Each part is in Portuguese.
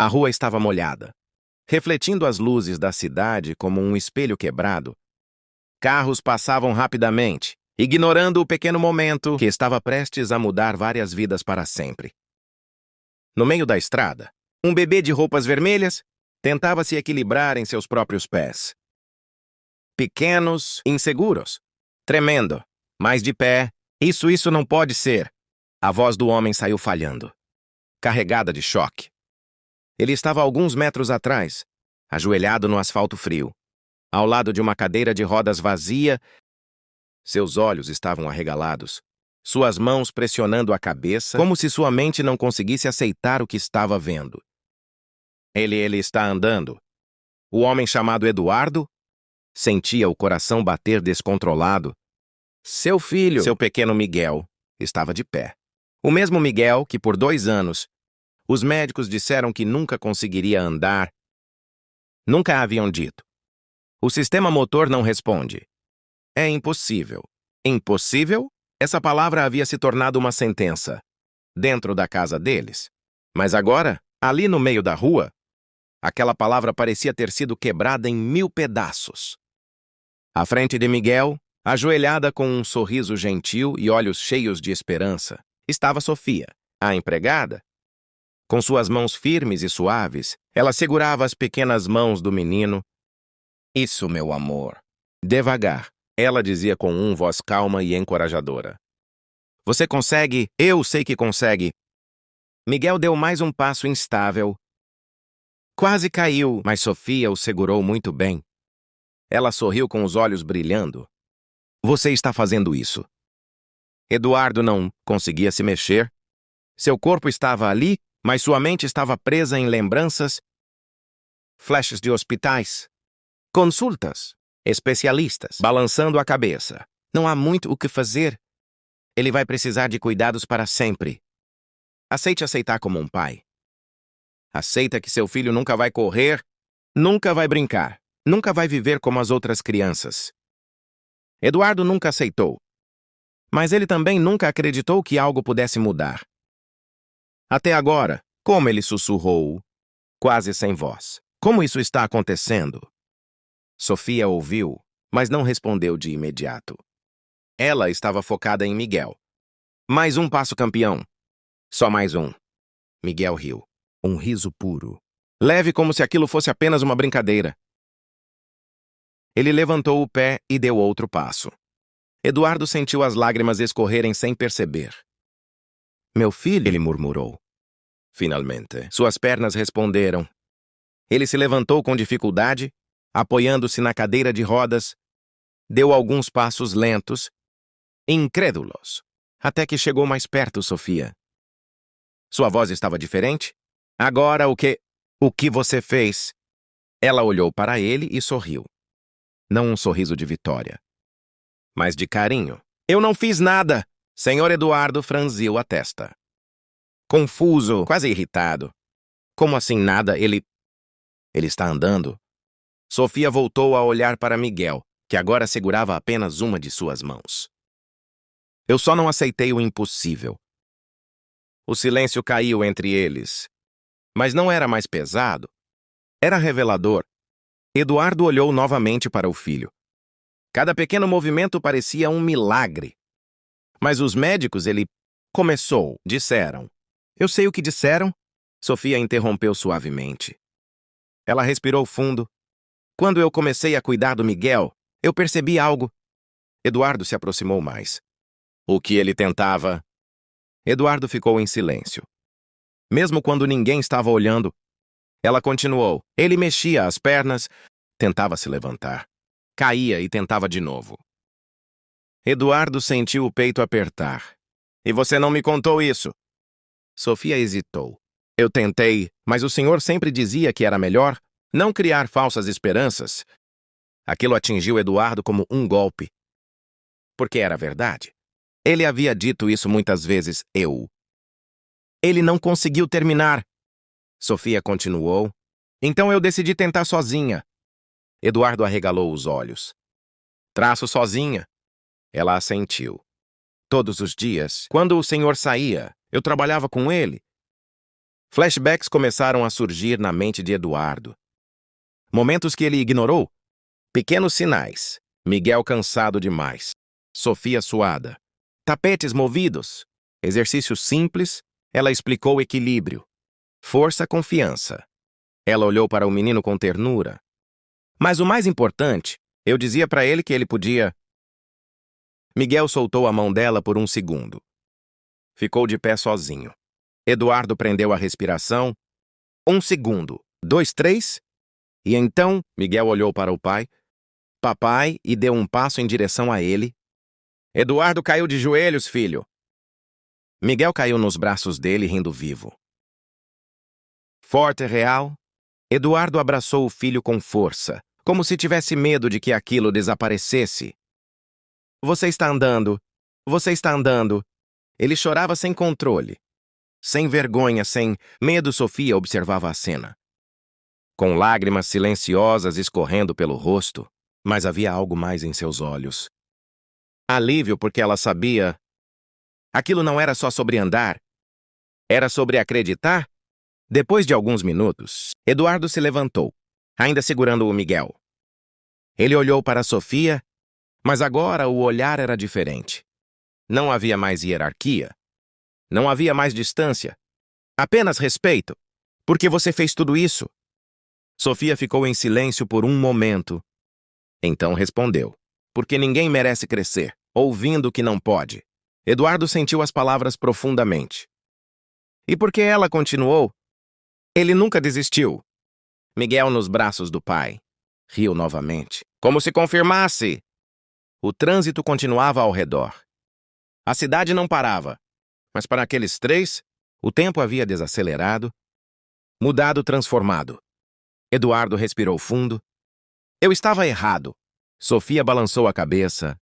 A rua estava molhada, refletindo as luzes da cidade como um espelho quebrado. Carros passavam rapidamente, ignorando o pequeno momento que estava prestes a mudar várias vidas para sempre. No meio da estrada, um bebê de roupas vermelhas tentava se equilibrar em seus próprios pés. Pequenos, inseguros, tremendo, mas de pé. Isso não pode ser. A voz do homem saiu falhando, carregada de choque. Ele estava a alguns metros atrás, ajoelhado no asfalto frio, ao lado de uma cadeira de rodas vazia. Seus olhos estavam arregalados, suas mãos pressionando a cabeça, como se sua mente não conseguisse aceitar o que estava vendo. Ele está andando. O homem chamado Eduardo sentia o coração bater descontrolado. Seu filho, seu pequeno Miguel, estava de pé. O mesmo Miguel que, por 2 anos, os médicos disseram que nunca conseguiria andar. Nunca haviam dito. O sistema motor não responde. É impossível. Impossível? Essa palavra havia se tornado uma sentença, dentro da casa deles. Mas agora, ali no meio da rua, aquela palavra parecia ter sido quebrada em 1000 pedaços. À frente de Miguel, ajoelhada com um sorriso gentil e olhos cheios de esperança, estava Sofia, a empregada. Com suas mãos firmes e suaves, ela segurava as pequenas mãos do menino. Isso, meu amor. Devagar, ela dizia com voz calma e encorajadora. Você consegue, eu sei que consegue. Miguel deu mais um passo instável. Quase caiu, mas Sofia o segurou muito bem. Ela sorriu com os olhos brilhando. Você está fazendo isso. Eduardo não conseguia se mexer. Seu corpo estava ali, mas sua mente estava presa em lembranças, flashes de hospitais, consultas, especialistas, balançando a cabeça. Não há muito o que fazer. Ele vai precisar de cuidados para sempre. Aceite aceitar como um pai. Aceita que seu filho nunca vai correr, nunca vai brincar, nunca vai viver como as outras crianças. Eduardo nunca aceitou. Mas ele também nunca acreditou que algo pudesse mudar. Até agora, como ele sussurrou, quase sem voz. Como isso está acontecendo? Sofia ouviu, mas não respondeu de imediato. Ela estava focada em Miguel. Mais um passo, campeão. Só mais um. Miguel riu. Um riso puro. Leve como se aquilo fosse apenas uma brincadeira. Ele levantou o pé e deu outro passo. Eduardo sentiu as lágrimas escorrerem sem perceber. Meu filho, ele murmurou. Finalmente, suas pernas responderam. Ele se levantou com dificuldade, apoiando-se na cadeira de rodas, deu alguns passos lentos, incrédulos, até que chegou mais perto, Sofia. Sua voz estava diferente. Agora, o que você fez? Ela olhou para ele e sorriu. Não um sorriso de vitória, mas de carinho. Eu não fiz nada! Senhor Eduardo franziu a testa. Confuso, quase irritado. Como assim nada? Ele está andando? Sofia voltou a olhar para Miguel, que agora segurava apenas uma de suas mãos. Eu só não aceitei o impossível. O silêncio caiu entre eles. Mas não era mais pesado. Era revelador. Eduardo olhou novamente para o filho. Cada pequeno movimento parecia um milagre. Mas os médicos, disseram. Eu sei o que disseram. Sofia interrompeu suavemente. Ela respirou fundo. Quando eu comecei a cuidar do Miguel, eu percebi algo. Eduardo se aproximou mais. O que ele tentava? Eduardo ficou em silêncio. Mesmo quando ninguém estava olhando, ela continuou. Ele mexia as pernas, tentava se levantar. Caía e tentava de novo. Eduardo sentiu o peito apertar. E você não me contou isso? Sofia hesitou. Eu tentei, mas o senhor sempre dizia que era melhor não criar falsas esperanças. Aquilo atingiu Eduardo como um golpe. Porque era verdade. Ele havia dito isso muitas vezes, Ele não conseguiu terminar. Sofia continuou. Então eu decidi tentar sozinha. Eduardo arregalou os olhos. Traço sozinha. Ela assentiu. Todos os dias, quando o senhor saía, eu trabalhava com ele. Flashbacks começaram a surgir na mente de Eduardo. Momentos que ele ignorou. Pequenos sinais. Miguel cansado demais. Sofia suada. Tapetes movidos. Exercício simples. Ela explicou equilíbrio. Força, confiança. Ela olhou para o menino com ternura. Mas o mais importante, eu dizia para ele que ele podia... Miguel soltou a mão dela por um segundo. Ficou de pé sozinho. Eduardo prendeu a respiração. 1 segundo. 2, 3. E então, Miguel olhou para o pai. Papai, e deu um passo em direção a ele. Eduardo caiu de joelhos, filho. Miguel caiu nos braços dele, rindo vivo. Forte e real, Eduardo abraçou o filho com força, como se tivesse medo de que aquilo desaparecesse. Você está andando. Você está andando. Ele chorava sem controle. Sem vergonha, sem medo, Sofia observava a cena. Com lágrimas silenciosas escorrendo pelo rosto, mas havia algo mais em seus olhos. Alívio porque ela sabia. Aquilo não era só sobre andar. Era sobre acreditar. Depois de alguns minutos, Eduardo se levantou, ainda segurando o Miguel. Ele olhou para Sofia, mas agora o olhar era diferente. Não havia mais hierarquia. Não havia mais distância. Apenas respeito. Por que você fez tudo isso? Sofia ficou em silêncio por um momento. Então respondeu. Porque ninguém merece crescer, ouvindo que não pode. Eduardo sentiu as palavras profundamente. E porque ela continuou? Ele nunca desistiu. Miguel nos braços do pai. Riu novamente, como se confirmasse. O trânsito continuava ao redor. A cidade não parava. Mas para aqueles três, o tempo havia desacelerado, mudado, transformado. Eduardo respirou fundo. Eu estava errado. Sofia balançou a cabeça.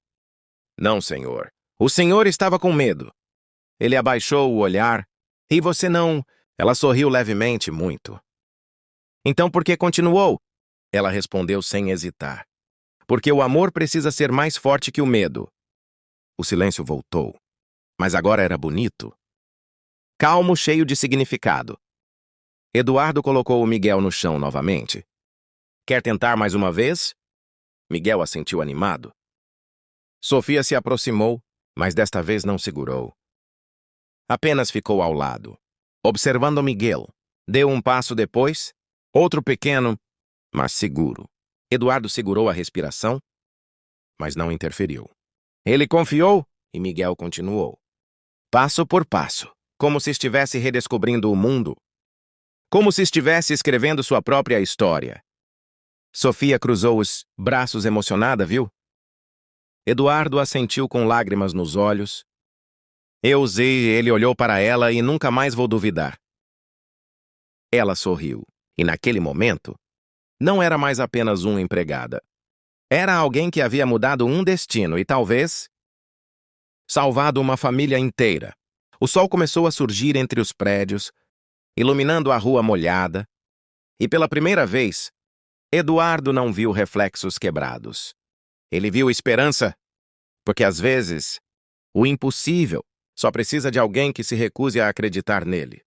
Não, senhor. O senhor estava com medo. Ele abaixou o olhar. E você não... Ela sorriu levemente, muito. Então por que continuou? Ela respondeu sem hesitar. Porque o amor precisa ser mais forte que o medo. O silêncio voltou. Mas agora era bonito. Calmo, cheio de significado. Eduardo colocou o Miguel no chão novamente. Quer tentar mais uma vez? Miguel assentiu animado. Sofia se aproximou, mas desta vez não segurou. Apenas ficou ao lado, observando Miguel. Deu um passo depois, outro pequeno, mas seguro. Eduardo segurou a respiração, mas não interferiu. Ele confiou e Miguel continuou. Passo por passo, como se estivesse redescobrindo o mundo. Como se estivesse escrevendo sua própria história. Sofia cruzou os braços emocionada, viu? Eduardo assentiu com lágrimas nos olhos. Eu usei, ele olhou para ela e nunca mais vou duvidar. Ela sorriu, e naquele momento, não era mais apenas uma empregada. Era alguém que havia mudado um destino e talvez salvado uma família inteira. O sol começou a surgir entre os prédios, iluminando a rua molhada, e pela primeira vez, Eduardo não viu reflexos quebrados. Ele viu esperança, porque às vezes, o impossível só precisa de alguém que se recuse a acreditar nele.